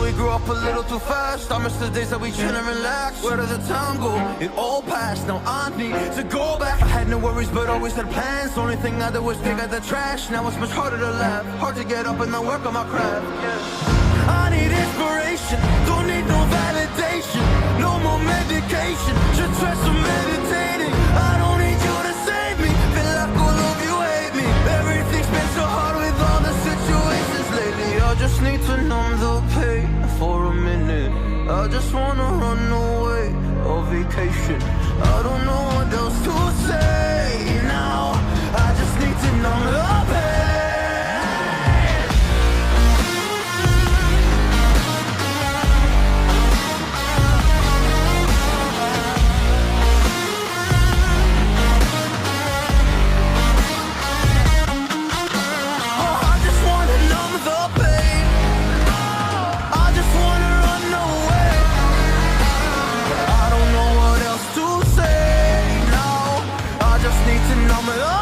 we grew up a little too fast. I miss the days that we chill and relax. Where did the time go? It all passed, now I need to go back. I had no worries but always had plans. The only thing I did was dig out the trash. Now it's much harder to laugh, hard to get up and then work on my craft. I need inspiration, don't need no validation. No more medication, just try some meditating. I don't need you to save me, feel like all of you hate me. Everything's been so hard with all the situations lately. I just need to numb the pain for a minute. I just wanna run away on vacation. I don't know what else to say now. I just need to numb the pain. I'm